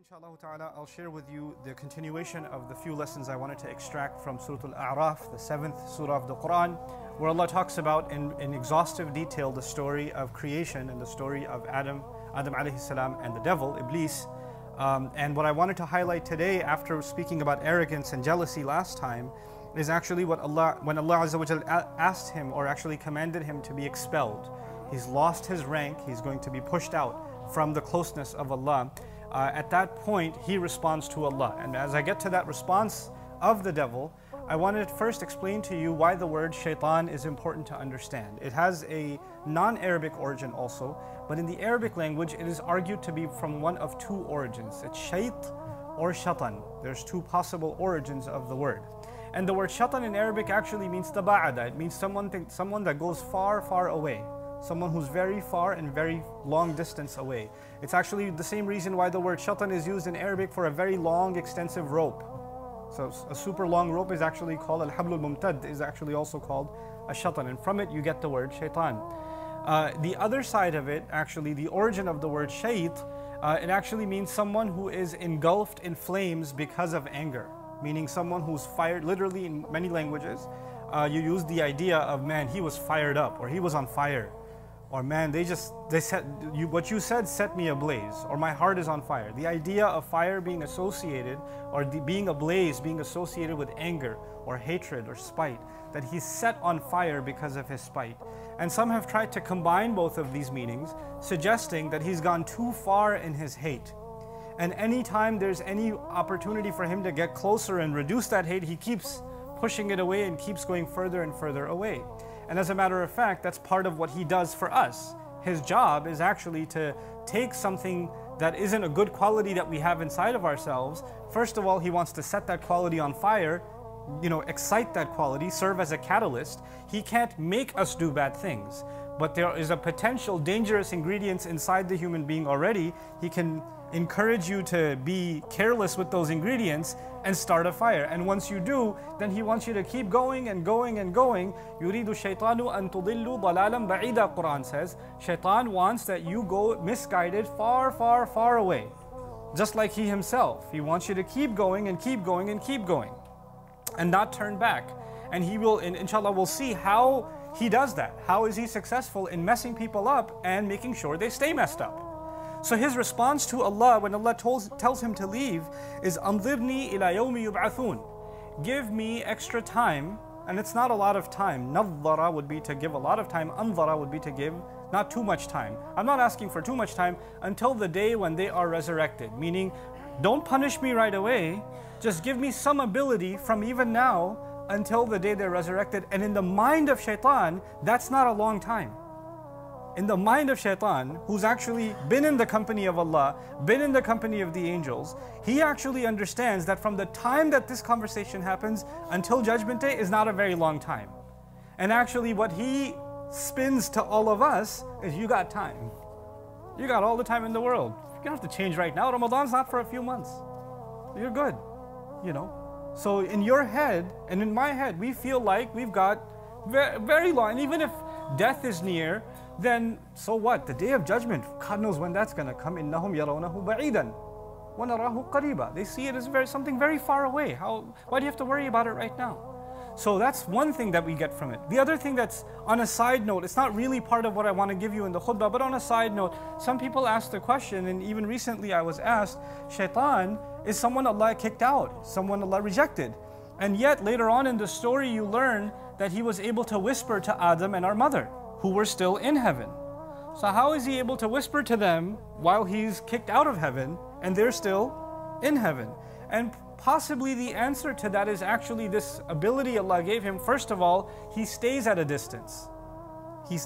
inshallah ta'ala, I'll share with you the continuation of the few lessons I wanted to extract from Surah Al-A'raf, the 7th surah of the Quran, where Allah talks about in exhaustive detail the story of creation and the story of Adam alayhi salam, and the devil, Iblis. And what I wanted to highlight today, after speaking about arrogance and jealousy last time, is actually when Allah Azza wa Jal asked him, or actually commanded him, to be expelled. He's lost his rank, he's going to be pushed out from the closeness of Allah. At that point, he responds to Allah. And as I get to that response of the devil, I wanted to first explain to you why the word Shaytaan is important to understand. It has a non-Arabic origin also, but in the Arabic language, it is argued to be from one of two origins. It's Shayt or Shatan. There's two possible origins of the word. And the word Shatan in Arabic actually means taba'ada. It means someone that goes far, far away. Someone who's very far and very long distance away. It's actually the same reason why the word shatan is used in Arabic for a very long, extensive rope. So a super long rope is actually called al-hablul mumtad, is actually also called a shatan, and from it you get the word shaitan. The other side of it, actually, the origin of the word shayt, it actually means someone who is engulfed in flames because of anger, meaning someone who's fired. Literally in many languages, you use the idea of, man, he was fired up, or he was on fire. Or man, they said, what you said set me ablaze, or my heart is on fire. The idea of fire being associated, or being ablaze, being associated with anger, or hatred, or spite, that he's set on fire because of his spite. And some have tried to combine both of these meanings, suggesting that he's gone too far in his hate. And anytime there's any opportunity for him to get closer and reduce that hate, he keeps pushing it away and keeps going further and further away. And as a matter of fact, that's part of what he does for us. His job is actually to take something that isn't a good quality that we have inside of ourselves. First of all, he wants to set that quality on fire, excite that quality, serve as a catalyst. He can't make us do bad things, but there is a potential dangerous ingredients inside the human being already. He can encourage you to be careless with those ingredients and start a fire. And once you do, then he wants you to keep going and going and going. يُرِيدُ الشَّيْطَانُ أَن تُضِلُّوا ضَلَالًا بَعِيدًا, Quran says. Shaitan wants that you go misguided far, far, far away. Just like he himself. He wants you to keep going and keep going and keep going, and not turn back. And he will, inshallah, we'll see how he does that. How is he successful in messing people up and making sure they stay messed up? So his response to Allah, when Allah tells him to leave, is أَنظِرْنِي إِلَى يَوْمِ يُبْعَثُونَ. Give me extra time, and it's not a lot of time. نَظَّرَ would be to give a lot of time. أَنظَرَ would be to give not too much time. I'm not asking for too much time, until the day when they are resurrected. Meaning, don't punish me right away. Just give me some ability from even now until the day they're resurrected. And in the mind of Shaitan, that's not a long time. In the mind of Shaitan, who's actually been in the company of Allah, been in the company of the angels, he actually understands that from the time that this conversation happens until Judgment Day is not a very long time. And actually what he spins to all of us is, you got time. You got all the time in the world. You don't have to change right now. Ramadan's not for a few months. You're good, So in your head and in my head, we feel like we've got very long. And even if death is near, then so what? The day of judgment, God knows when that's going to come. إِنَّهُمْ يَرَوْنَهُ بَعِيدًا وَنَرَاهُ قَرِيبًا. They see it as something very far away. Why do you have to worry about it right now? So that's one thing that we get from it. The other thing that's on a side note, it's not really part of what I want to give you in the khutbah, but on a side note, some people ask the question, and even recently I was asked, Shaitan is someone Allah kicked out, someone Allah rejected. And yet later on in the story you learn that he was able to whisper to Adam and our mother, who were still in heaven. So how is he able to whisper to them while he's kicked out of heaven and they're still in heaven? And possibly the answer to that is actually this ability Allah gave him. First of all, he stays at a distance. He's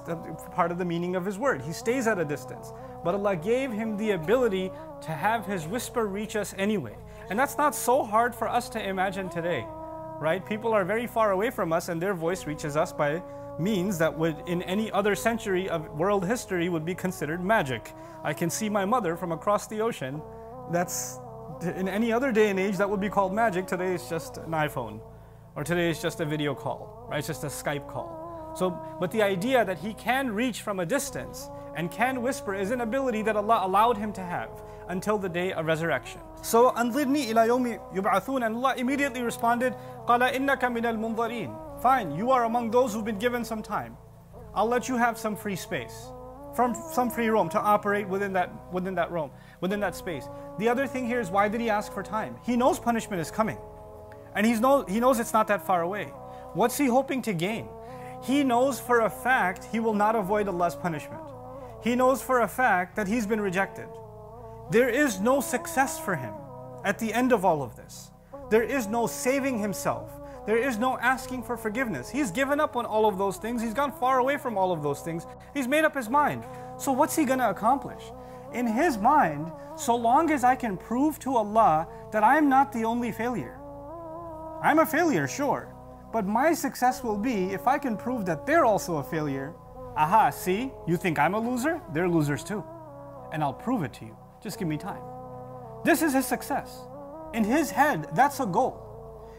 part of the meaning of his word. He stays at a distance. But Allah gave him the ability to have his whisper reach us anyway. And that's not so hard for us to imagine today, right? People are very far away from us and their voice reaches us by means that would, in any other century of world history, would be considered magic. I can see my mother from across the ocean. That's, in any other day and age, that would be called magic. Today it's just an iPhone, or today it's just a video call, right? It's just a Skype call. So, but the idea that he can reach from a distance and can whisper is an ability that Allah allowed him to have until the day of resurrection. So, أَنظِرْنِي إِلَى يَوْمِ يُبْعَثُونَ, and Allah immediately responded, قَالَ إِنَّكَ مِنَ الْمُنظَرِينَ. Fine, you are among those who've been given some time. I'll let you have some free space, from some free roam to operate within that space. The other thing here is, why did he ask for time? He knows punishment is coming, and he knows it's not that far away. What's he hoping to gain? He knows for a fact he will not avoid Allah's punishment. He knows for a fact that he's been rejected. There is no success for him at the end of all of this. There is no saving himself. There is no asking for forgiveness. He's given up on all of those things. He's gone far away from all of those things. He's made up his mind. So what's he going to accomplish? In his mind, so long as I can prove to Allah that I'm not the only failure. I'm a failure, sure. But my success will be if I can prove that they're also a failure. Aha, see? You think I'm a loser? They're losers too. And I'll prove it to you. Just give me time. This is his success. In his head, that's a goal.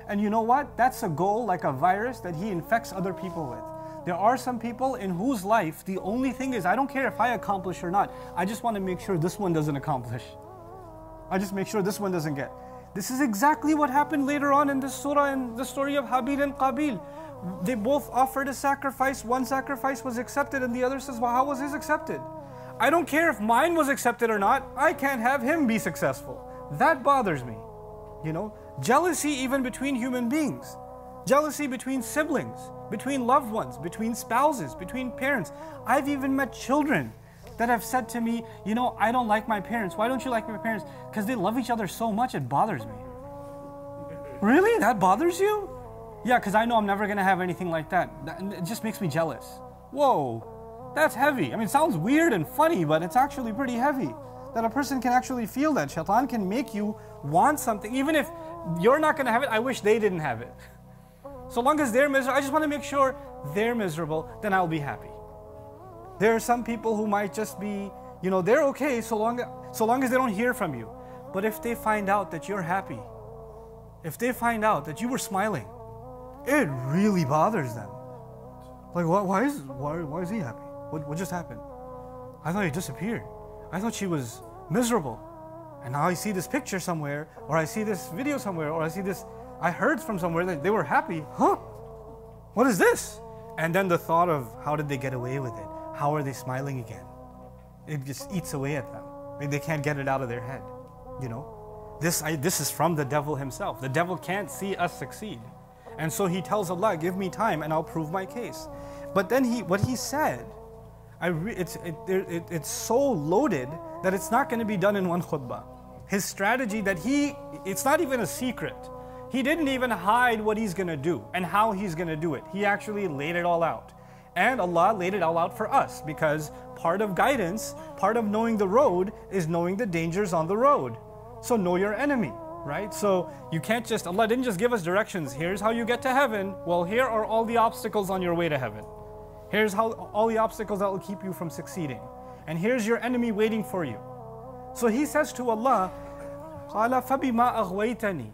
And you know what? That's a goal like a virus that he infects other people with. There are some people in whose life the only thing is, I don't care if I accomplish or not. I just want to make sure this one doesn't accomplish. I just make sure this one doesn't get. This is exactly what happened later on in this surah, in the story of Habil and Qabil. They both offered a sacrifice. One sacrifice was accepted and the other says, well, how was his accepted? I don't care if mine was accepted or not. I can't have him be successful. That bothers me. You know, jealousy even between human beings. Jealousy between siblings, between loved ones, between spouses, between parents. I've even met children that have said to me, you know, I don't like my parents. Why don't you like my parents? Because they love each other so much, it bothers me. Really? That bothers you? Yeah, because I know I'm never going to have anything like that. It just makes me jealous. Whoa, that's heavy. I mean, it sounds weird and funny, but it's actually pretty heavy. That a person can actually feel that. Shaytaan can make you want something. Even if you're not going to have it, I wish they didn't have it. So long as they're miserable, I just want to make sure they're miserable, then I'll be happy. There are some people who might just be, you know, they're okay so long as they don't hear from you. But if they find out that you're happy, if they find out that you were smiling, it really bothers them. Like, why is he happy? What just happened? I thought he disappeared. I thought she was miserable. And now I see this picture somewhere, or I see this video somewhere, or I heard from somewhere that they were happy. Huh? What is this? And then the thought of, how did they get away with it? How are they smiling again? It just eats away at them. I mean, they can't get it out of their head. You know, this is from the devil himself. The devil can't see us succeed. And so he tells Allah, give me time and I'll prove my case. But then what he said, it's so loaded that it's not going to be done in one khutbah. His strategy that it's not even a secret. He didn't even hide what he's going to do and how he's going to do it. He actually laid it all out. And Allah laid it all out for us, because part of guidance, part of knowing the road is knowing the dangers on the road. So know your enemy, right? So you can't just, Allah didn't just give us directions. Here's how you get to heaven. Well, here are all the obstacles on your way to heaven. Here's all the obstacles that will keep you from succeeding. And here's your enemy waiting for you. So he says to Allah, قَالَ فَبِمَا أَغْوَيْتَنِي.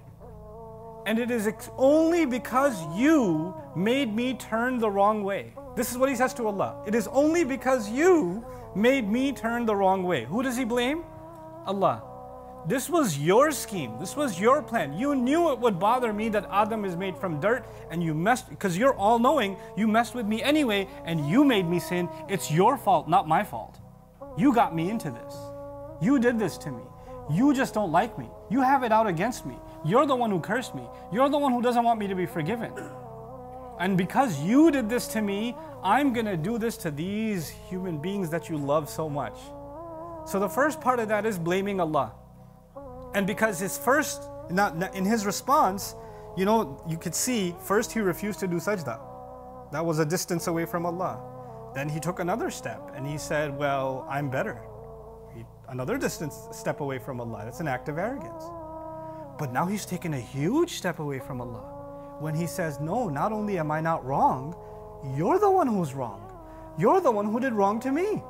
And it is only because you made me turn the wrong way. This is what he says to Allah. It is only because you made me turn the wrong way. Who does he blame? Allah. This was your scheme. This was your plan. You knew it would bother me that Adam is made from dirt, and you messed, because you're all-knowing, you messed with me anyway, and you made me sin. It's your fault, not my fault. You got me into this. You did this to me. You just don't like me. You have it out against me. You're the one who cursed me. You're the one who doesn't want me to be forgiven. And because you did this to me, I'm going to do this to these human beings that you love so much. So the first part of that is blaming Allah. And because in his response, you know, you could see, first he refused to do sajda. That was a distance away from Allah. Then he took another step and he said, well, I'm better. Another step away from Allah. That's an act of arrogance. But now he's taken a huge step away from Allah. When he says, no, not only am I not wrong, you're the one who's wrong. You're the one who did wrong to me.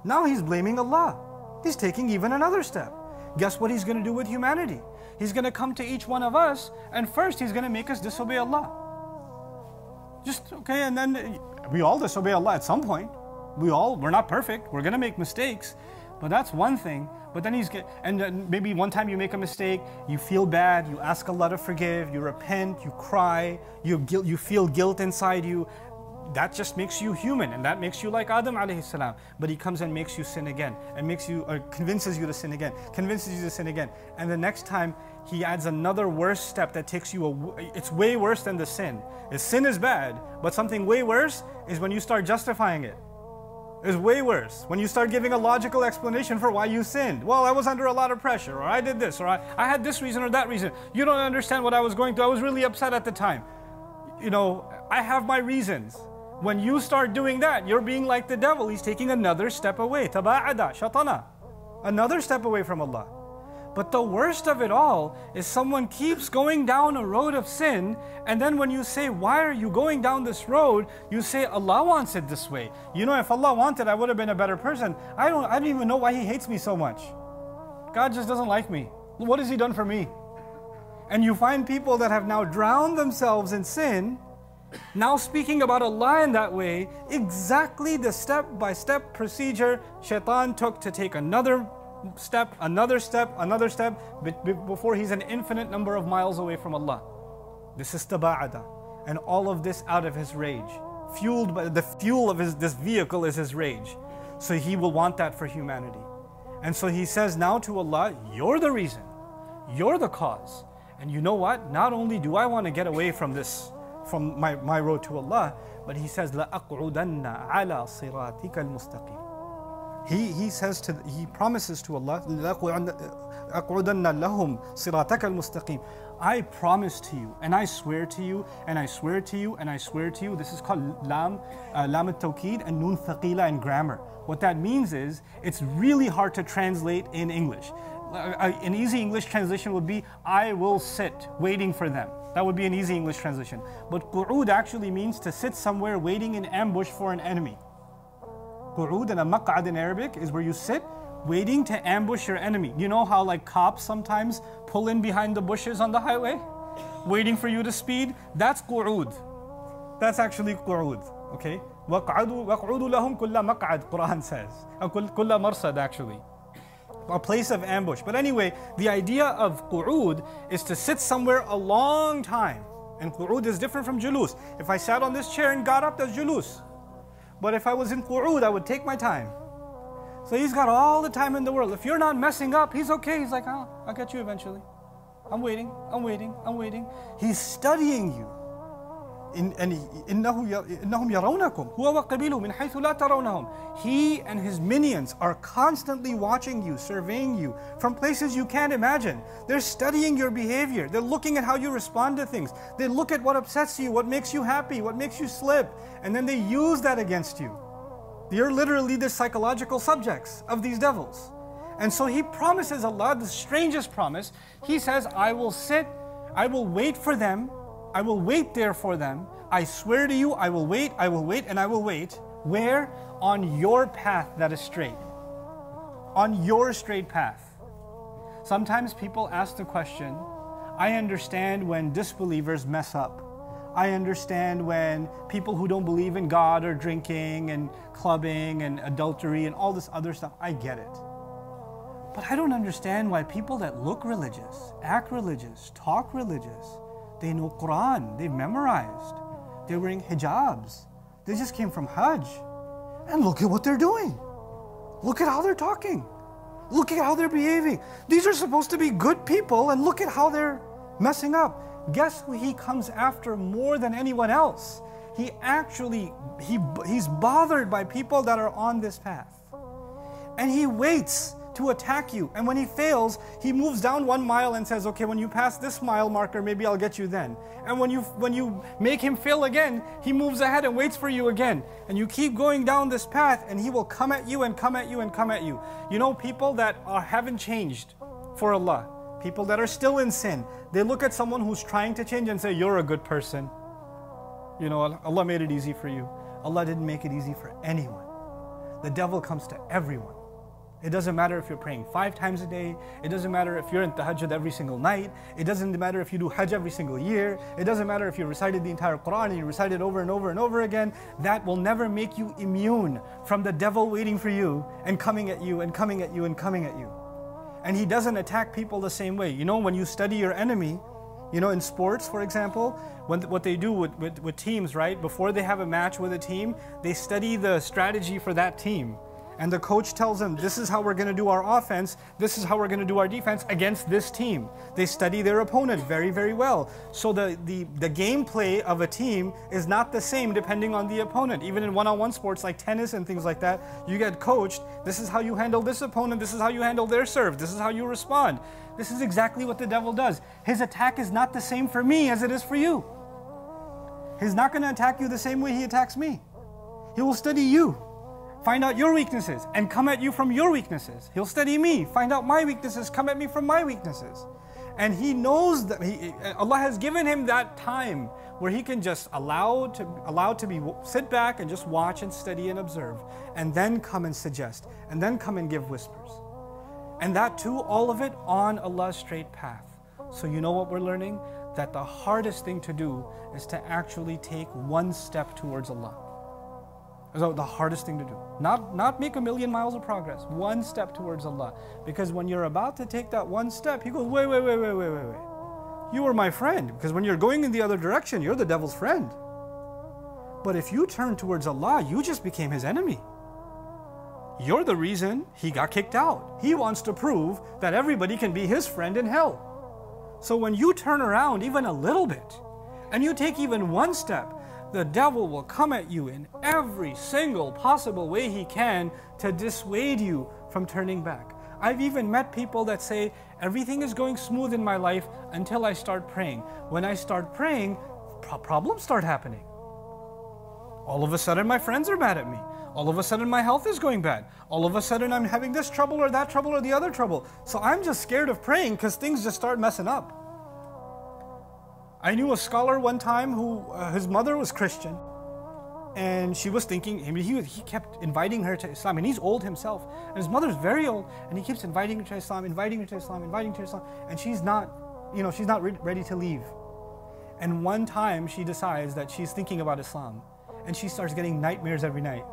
Now he's blaming Allah. He's taking even another step. Guess what he's going to do with humanity? He's going to come to each one of us, and first he's going to make us disobey Allah. Just, okay, and then we all disobey Allah at some point. We're not perfect. We're going to make mistakes. But that's one thing. But then and then maybe one time you make a mistake, you feel bad, you ask Allah to forgive, you repent, you cry, you feel guilt inside you. That just makes you human, and that makes you like Adam alayhi salam. But he comes and makes you sin again, and convinces you to sin again, convinces you to sin again. And the next time he adds another worse step that takes you, it's way worse than the sin. The sin is bad, but something way worse is when you start justifying it. It's way worse when you start giving a logical explanation for why you sinned. Well, I was under a lot of pressure, or I did this, or I had this reason or that reason. You don't understand what I was going through. I was really upset at the time. You know, I have my reasons. When you start doing that, you're being like the devil. He's taking another step away. Taba'ada, shatana. Another step away from Allah. But the worst of it all is someone keeps going down a road of sin, and then when you say, why are you going down this road? You say, Allah wants it this way. You know, if Allah wanted, I would have been a better person. I don't even know why He hates me so much. God just doesn't like me. What has He done for me? And you find people that have now drowned themselves in sin, now speaking about Allah in that way, exactly the step-by-step procedure Shaytaan took to take another step, another step, another step, before he's an infinite number of miles away from Allah. This is taba'ada. And all of this out of his rage. Fueled by the fuel of this vehicle is his rage. So he will want that for humanity. And so he says now to Allah, you're the reason. You're the cause. And you know what? Not only do I want to get away from this, from my road to Allah, but he says, لَأَقْعُدَنَّ عَلَى صِرَاطِكَ الْمُسْتَقِيمِ. He promises to Allah, لَأَقْعُدَنَّ لَهُمْ صِرَاطَكَ الْمُسْتَقِيمِ. I promise to you, and I swear to you, and I swear to you, and I swear to you. This is called lam al-tawqid and nun thaqila in grammar. What that means is, it's really hard to translate in English. An easy English translation would be, I will sit waiting for them. That would be an easy English translation. But qu'ud actually means to sit somewhere waiting in ambush for an enemy. Qu'ud and a maq'ad in Arabic is where you sit waiting to ambush your enemy. You know how like cops sometimes pull in behind the bushes on the highway, waiting for you to speed? That's qu'ud. That's actually qu'ud. Okay? وَقْعُدُوا لَهُمْ كُلَّ مَقْعَدْ, Quran says. كُلَّ مَرْصَدْ actually. A place of ambush. But anyway, the idea of qu'ud is to sit somewhere a long time. And qu'ud is different from julus. If I sat on this chair and got up, that's julus. But if I was in qu'ud, I would take my time. So he's got all the time in the world. If you're not messing up, he's okay. He's like, oh, I'll get you eventually. I'm waiting, I'm waiting, I'm waiting. He's studying you. إنهم يرونكم هو وقبيله من حيث لا ترونهم. He and his minions are constantly watching you, surveying you from places you can't imagine. They're studying your behavior. They're looking at how you respond to things. They look at what upsets you, what makes you happy, what makes you slip, and then they use that against you. You're literally the psychological subjects of these devils. And so he promises Allah the strangest promise. He says, I will sit, I will wait for them, I will wait there for them. I swear to you, I will wait, and I will wait. Where? On your path that is straight. On your straight path. Sometimes people ask the question, I understand when disbelievers mess up. I understand when people who don't believe in God are drinking and clubbing and adultery and all this other stuff. I get it. But I don't understand why people that look religious, act religious, talk religious, they know Quran, they've memorized, they're wearing hijabs, they just came from Hajj, and look at what they're doing. Look at how they're talking. Look at how they're behaving. These are supposed to be good people, and look at how they're messing up. Guess who he comes after more than anyone else? He's bothered by people that are on this path. And he waits to attack you. And when he fails, he moves down 1 mile and says, okay, when you pass this mile marker, maybe I'll get you then. And when you make him fail again, he moves ahead and waits for you again. And you keep going down this path and he will come at you and come at you and come at you. You know, people that haven't changed for Allah, people that are still in sin, they look at someone who's trying to change and say, you're a good person. You know, Allah made it easy for you. Allah didn't make it easy for anyone. The devil comes to everyone. It doesn't matter if you're praying 5 times a day. It doesn't matter if you're in tahajjud every single night. It doesn't matter if you do hajj every single year. It doesn't matter if you recited the entire Quran and you recite it over and over and over again. That will never make you immune from the devil waiting for you and coming at you and coming at you and coming at you. And he doesn't attack people the same way. You know, when you study your enemy, you know, in sports, for example, what they do with teams, right? Before they have a match with a team, they study the strategy for that team. And the coach tells them, this is how we're going to do our offense, this is how we're going to do our defense against this team. They study their opponent very, very well. So the gameplay of a team is not the same depending on the opponent. Even in one-on-one sports like tennis and things like that, you get coached, this is how you handle this opponent, this is how you handle their serve, this is how you respond. This is exactly what the devil does. His attack is not the same for me as it is for you. He's not going to attack you the same way he attacks me. He will study you. Find out your weaknesses and come at you from your weaknesses. He'll study me, find out my weaknesses, come at me from my weaknesses. And he knows that Allah has given him that time where he can just sit back and just watch and study and observe, and then come and suggest, and then come and give whispers. And that too, all of it on Allah's straight path. So you know what we're learning? That the hardest thing to do is to actually take one step towards Allah. So the hardest thing to do. Not make 1,000,000 miles of progress. One step towards Allah. Because when you're about to take that one step, He goes, wait. You were my friend. Because when you're going in the other direction, you're the devil's friend. But if you turn towards Allah, you just became his enemy. You're the reason he got kicked out. He wants to prove that everybody can be his friend in hell. So when you turn around even a little bit, and you take even one step, the devil will come at you in every single possible way he can to dissuade you from turning back. I've even met people that say, everything is going smooth in my life until I start praying. When I start praying, problems start happening. All of a sudden my friends are mad at me. All of a sudden my health is going bad. All of a sudden I'm having this trouble or that trouble or the other trouble. So I'm just scared of praying because things just start messing up. I knew a scholar one time who, his mother was Christian, and she was thinking, he kept inviting her to Islam, and he's old himself, and his mother's very old, and he keeps inviting her to Islam, and she's not ready to leave. And one time she decides that she's thinking about Islam, and she starts getting nightmares every night.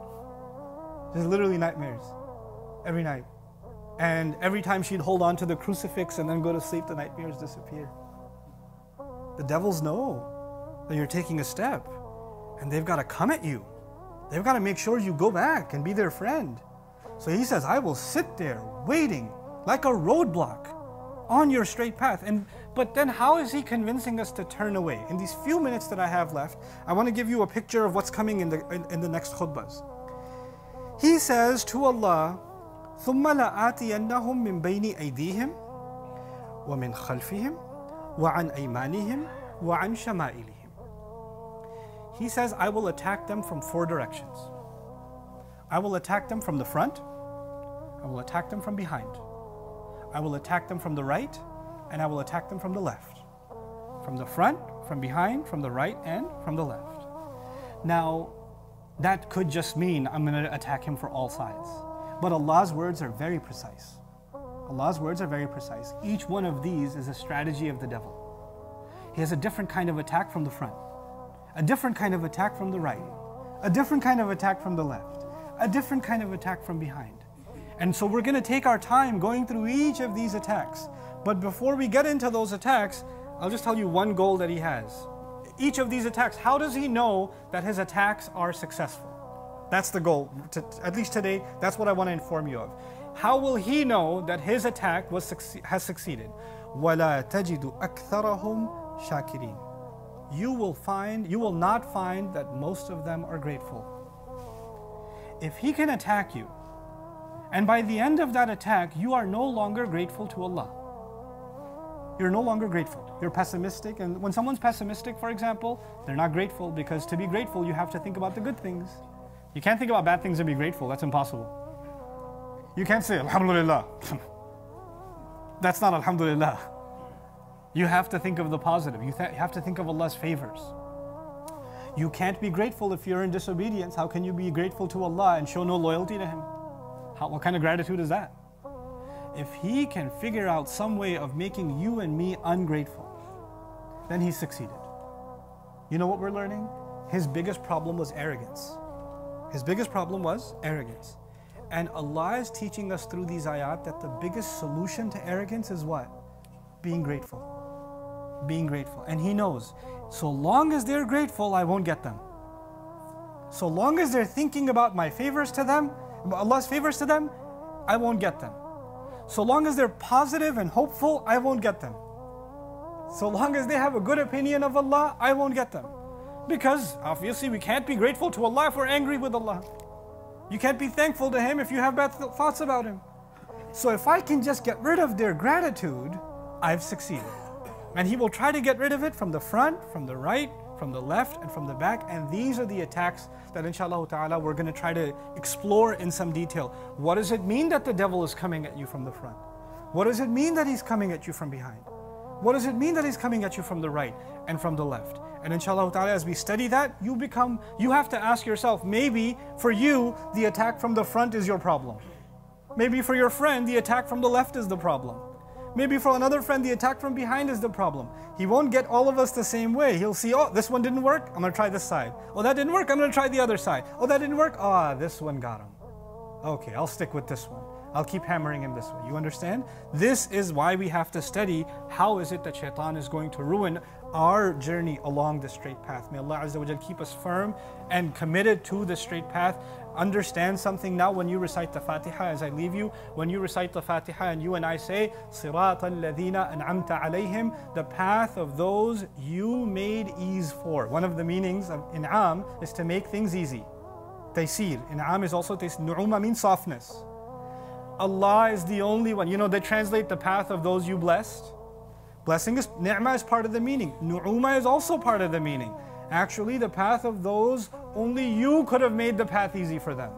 There's literally nightmares every night. And every time she'd hold on to the crucifix and then go to sleep, the nightmares disappear. The devils know that you're taking a step, and they've got to come at you. They've got to make sure you go back and be their friend. So he says, I will sit there waiting like a roadblock on your straight path. But then how is he convincing us to turn away? In these few minutes that I have left, I want to give you a picture of what's coming in the next khutbahs. He says to Allah, ثُمَّ لَآتِيَنَّهُمْ مِنْ بَيْنِ أَيْدِيهِمْ وَمِنْ خَلْفِهِمْ وَعَنْ أَيْمَانِهِمْ وَعَنْ شَمَائِلِهِمْ. He says, I will attack them from 4 directions. I will attack them from the front. I will attack them from behind. I will attack them from the right, and I will attack them from the left. From the front, from behind, from the right, and from the left. Now, that could just mean I'm going to attack him for all sides. But Allah's words are very precise. Allah's words are very precise. Each one of these is a strategy of the devil. He has a different kind of attack from the front, a different kind of attack from the right, a different kind of attack from the left, a different kind of attack from behind. And so we're going to take our time going through each of these attacks. But before we get into those attacks, I'll just tell you one goal that he has. Each of these attacks, how does he know that his attacks are successful? That's the goal. At least today, that's what I want to inform you of. How will he know that his attack has succeeded? وَلَا تَجِدُ أَكْثَرَهُمْ شَاكِرِينَ. You will not find that most of them are grateful. If he can attack you, and by the end of that attack, you are no longer grateful to Allah. You're no longer grateful. You're pessimistic, and when someone's pessimistic, for example, they're not grateful, because to be grateful, you have to think about the good things. You can't think about bad things and be grateful. That's impossible. You can't say, Alhamdulillah. That's not Alhamdulillah. You have to think of the positive. You have to think of Allah's favors. You can't be grateful if you're in disobedience. How can you be grateful to Allah and show no loyalty to Him? What kind of gratitude is that? If he can figure out some way of making you and me ungrateful, then he's succeeded. You know what we're learning? His biggest problem was arrogance. His biggest problem was arrogance. And Allah is teaching us through these ayat that the biggest solution to arrogance is what? Being grateful. Being grateful. And He knows, so long as they're grateful, I won't get them. So long as they're thinking about my favors to them, Allah's favors to them, I won't get them. So long as they're positive and hopeful, I won't get them. So long as they have a good opinion of Allah, I won't get them. Because obviously we can't be grateful to Allah if we're angry with Allah. You can't be thankful to Him if you have bad thoughts about Him. So if I can just get rid of their gratitude, I've succeeded. And He will try to get rid of it from the front, from the right, from the left, and from the back. And these are the attacks that inshallah ta'ala we're going to try to explore in some detail. What does it mean that the devil is coming at you from the front? What does it mean that he's coming at you from behind? What does it mean that he's coming at you from the right and from the left? And inshallah ta'ala, as we study that, you have to ask yourself, maybe for you, the attack from the front is your problem. Maybe for your friend, the attack from the left is the problem. Maybe for another friend, the attack from behind is the problem. He won't get all of us the same way. He'll see, oh, this one didn't work, I'm going to try this side. Oh, that didn't work, I'm going to try the other side. Oh, that didn't work, this one got him. Okay, I'll stick with this one. I'll keep hammering him this way. You understand? This is why we have to study how is it that Shaytaan is going to ruin our journey along the straight path. May Allah Azza wa Jal keep us firm and committed to the straight path. Understand something now when you recite the Fatiha, as I leave you, when you recite the Fatiha and you and I say, صِرَاطَ الَّذِينَ أَنْعَمْتَ عَلَيْهِمْ, the path of those you made ease for. One of the meanings of in'am is to make things easy. Taysir. In'am is also taysir. Nu'uma means softness. Allah is the only one. You know, they translate the path of those you blessed. Blessing is, ni'mah is part of the meaning. Nu'uma is also part of the meaning. Actually, the path of those, only you could have made the path easy for them.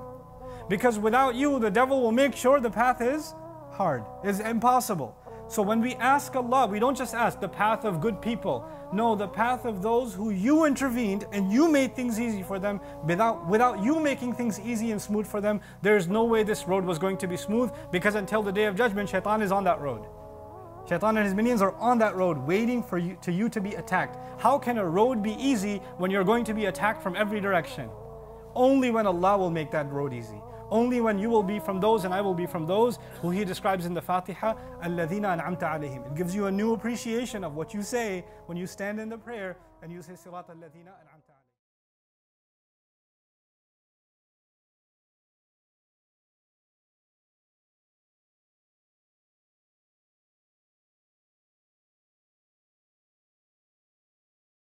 Because without you, the devil will make sure the path is hard, is impossible. So when we ask Allah, we don't just ask the path of good people. No, the path of those who you intervened and you made things easy for them. Without you making things easy and smooth for them, there's no way this road was going to be smooth, because until the Day of Judgment, Shaytaan is on that road. Shaytaan and his minions are on that road waiting for you to be attacked. How can a road be easy when you're going to be attacked from every direction? Only when Allah will make that road easy. Only when you will be from those and I will be from those who He describes in the Fatiha, الَّذِينَ أَنْعَمْتَ عَلَيْهِمْ. It gives you a new appreciation of what you say when you stand in the prayer and you say, صِرَاطَ الَّذِينَ أَنْعَمْتَ